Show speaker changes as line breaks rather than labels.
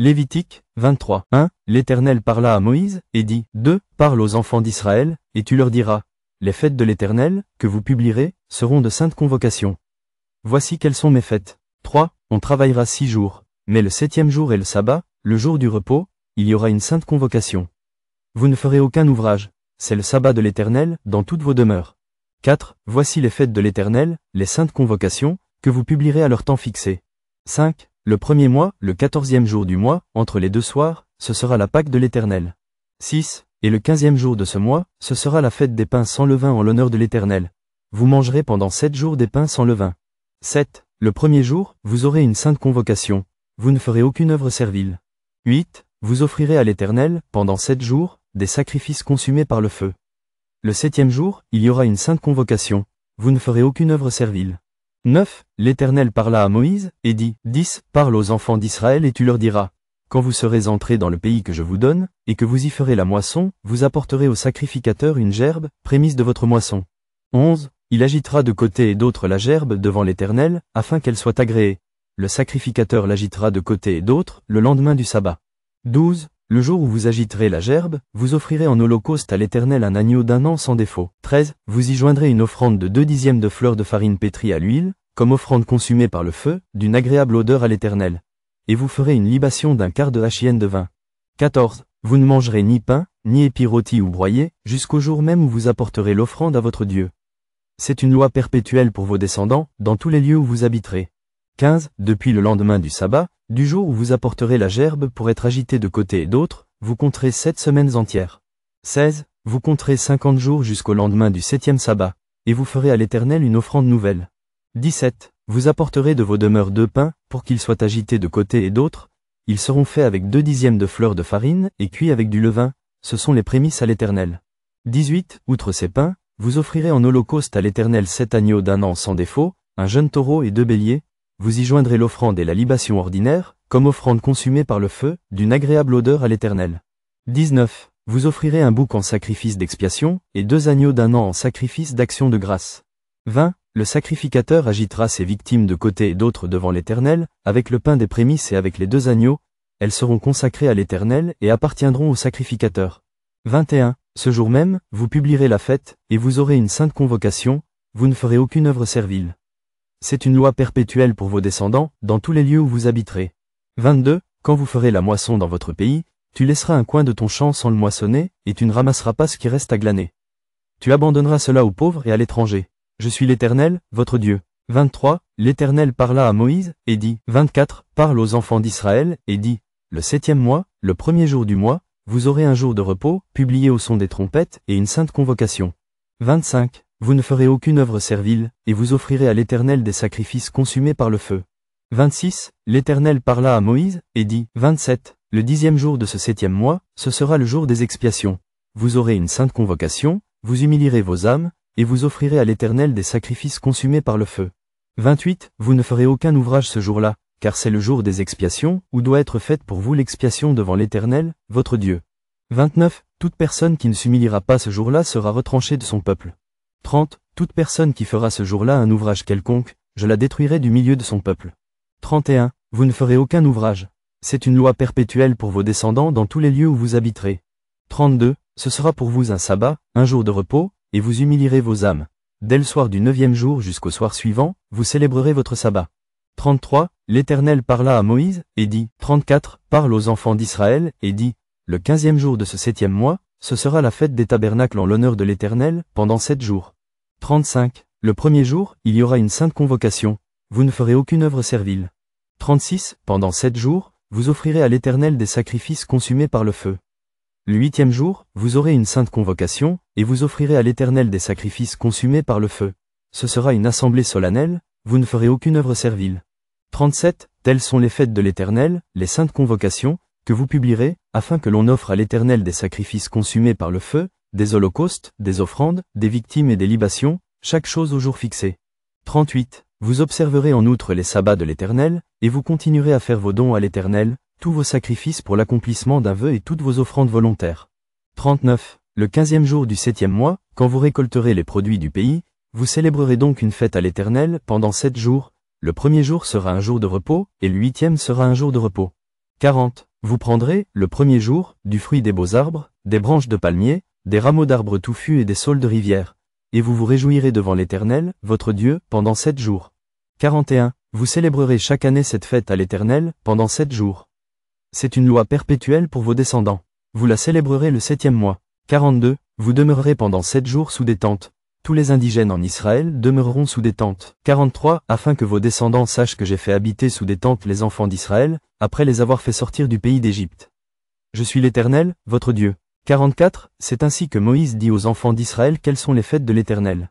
Lévitique 23. 1. L'Éternel parla à Moïse, et dit, 2. Parle aux enfants d'Israël, et tu leur diras, les fêtes de l'Éternel, que vous publierez, seront de saintes convocations. Voici quelles sont mes fêtes. 3. On travaillera 6 jours, mais le 7e jour est le sabbat, le jour du repos, il y aura une sainte convocation. Vous ne ferez aucun ouvrage, c'est le sabbat de l'Éternel, dans toutes vos demeures. 4. Voici les fêtes de l'Éternel, les saintes convocations, que vous publierez à leur temps fixé. 5. Le premier mois, le 14e jour du mois, entre les deux soirs, ce sera la Pâque de l'Éternel. 6. Et le 15e jour de ce mois, ce sera la fête des pains sans levain en l'honneur de l'Éternel. Vous mangerez pendant 7 jours des pains sans levain. 7. Le premier jour, vous aurez une sainte convocation. Vous ne ferez aucune œuvre servile. 8. Vous offrirez à l'Éternel, pendant 7 jours, des sacrifices consumés par le feu. Le 7e jour, il y aura une sainte convocation. Vous ne ferez aucune œuvre servile. 9. L'Éternel parla à Moïse, et dit, 10. Parle aux enfants d'Israël et tu leur diras, quand vous serez entrés dans le pays que je vous donne, et que vous y ferez la moisson, vous apporterez au sacrificateur une gerbe, prémisse de votre moisson. 11. Il agitera de côté et d'autre la gerbe devant l'Éternel, afin qu'elle soit agréée. Le sacrificateur l'agitera de côté et d'autre, le lendemain du sabbat. 12. Le jour où vous agiterez la gerbe, vous offrirez en holocauste à l'Éternel un agneau d'1 an sans défaut. 13. Vous y joindrez une offrande de 2/10 de fleurs de farine pétrie à l'huile, comme offrande consumée par le feu, d'une agréable odeur à l'Éternel. Et vous ferez une libation d'1/4 de hachienne de vin. 14. Vous ne mangerez ni pain, ni épis rôtis ou broyés, jusqu'au jour même où vous apporterez l'offrande à votre Dieu. C'est une loi perpétuelle pour vos descendants, dans tous les lieux où vous habiterez. 15. Depuis le lendemain du sabbat, du jour où vous apporterez la gerbe pour être agitée de côté et d'autre, vous compterez 7 semaines entières. 16. Vous compterez 50 jours jusqu'au lendemain du 7e sabbat, et vous ferez à l'Éternel une offrande nouvelle. 17. Vous apporterez de vos demeures 2 pains, pour qu'ils soient agités de côté et d'autre. Ils seront faits avec 2/10 de fleurs de farine, et cuits avec du levain, ce sont les prémices à l'Éternel. 18. Outre ces pains, vous offrirez en holocauste à l'Éternel 7 agneaux d'1 an sans défaut, un jeune taureau et 2 béliers. Vous y joindrez l'offrande et la libation ordinaire, comme offrande consumée par le feu, d'une agréable odeur à l'Éternel. 19. Vous offrirez un bouc en sacrifice d'expiation, et 2 agneaux d'1 an en sacrifice d'action de grâce. 20. Le sacrificateur agitera ses victimes de côté et d'autre devant l'Éternel, avec le pain des prémices et avec les 2 agneaux. Elles seront consacrées à l'Éternel et appartiendront au sacrificateur. 21. Ce jour même, vous publierez la fête, et vous aurez une sainte convocation, vous ne ferez aucune œuvre servile. C'est une loi perpétuelle pour vos descendants, dans tous les lieux où vous habiterez. 22. Quand vous ferez la moisson dans votre pays, tu laisseras un coin de ton champ sans le moissonner, et tu ne ramasseras pas ce qui reste à glaner. Tu abandonneras cela aux pauvres et à l'étranger. Je suis l'Éternel, votre Dieu. 23. L'Éternel parla à Moïse, et dit, 24. Parle aux enfants d'Israël, et dit, le 7e mois, le premier jour du mois, vous aurez un jour de repos, publié au son des trompettes, et une sainte convocation. 25. Vous ne ferez aucune œuvre servile, et vous offrirez à l'Éternel des sacrifices consumés par le feu. 26. L'Éternel parla à Moïse, et dit, 27. Le 10e jour de ce 7e mois, ce sera le jour des expiations. Vous aurez une sainte convocation, vous humilierez vos âmes, et vous offrirez à l'Éternel des sacrifices consumés par le feu. 28. Vous ne ferez aucun ouvrage ce jour-là, car c'est le jour des expiations, où doit être faite pour vous l'expiation devant l'Éternel, votre Dieu. 29. Toute personne qui ne s'humiliera pas ce jour-là sera retranchée de son peuple. 30. Toute personne qui fera ce jour-là un ouvrage quelconque, je la détruirai du milieu de son peuple. 31. Vous ne ferez aucun ouvrage. C'est une loi perpétuelle pour vos descendants dans tous les lieux où vous habiterez. 32. Ce sera pour vous un sabbat, un jour de repos, et vous humilierez vos âmes. Dès le soir du 9e jour jusqu'au soir suivant, vous célébrerez votre sabbat. 33. L'Éternel parla à Moïse, et dit, 34. Parle aux enfants d'Israël, et dit, le 15e jour de ce 7e mois, ce sera la fête des tabernacles en l'honneur de l'Éternel, pendant 7 jours. 35. Le premier jour, il y aura une sainte convocation. Vous ne ferez aucune œuvre servile. 36. Pendant 7 jours, vous offrirez à l'Éternel des sacrifices consumés par le feu. Le 8e jour, vous aurez une sainte convocation, et vous offrirez à l'Éternel des sacrifices consumés par le feu. Ce sera une assemblée solennelle, vous ne ferez aucune œuvre servile. 37. Telles sont les fêtes de l'Éternel, les saintes convocations, que vous publierez, afin que l'on offre à l'Éternel des sacrifices consumés par le feu, des holocaustes, des offrandes, des victimes et des libations, chaque chose au jour fixé. 38. Vous observerez en outre les sabbats de l'Éternel, et vous continuerez à faire vos dons à l'Éternel, tous vos sacrifices pour l'accomplissement d'un vœu et toutes vos offrandes volontaires. 39. Le 15e jour du 7e mois, quand vous récolterez les produits du pays, vous célébrerez donc une fête à l'Éternel pendant 7 jours. Le premier jour sera un jour de repos, et le 8e sera un jour de repos. 40. Vous prendrez, le premier jour, du fruit des beaux arbres, des branches de palmiers, des rameaux d'arbres touffus et des saules de rivière. Et vous vous réjouirez devant l'Éternel, votre Dieu, pendant 7 jours. 41. Vous célébrerez chaque année cette fête à l'Éternel, pendant 7 jours. C'est une loi perpétuelle pour vos descendants. Vous la célébrerez le 7e mois. 42. Vous demeurerez pendant 7 jours sous des tentes. Tous les indigènes en Israël demeureront sous des tentes. 43. Afin que vos descendants sachent que j'ai fait habiter sous des tentes les enfants d'Israël, après les avoir fait sortir du pays d'Égypte. Je suis l'Éternel, votre Dieu. 44. C'est ainsi que Moïse dit aux enfants d'Israël quelles sont les fêtes de l'Éternel.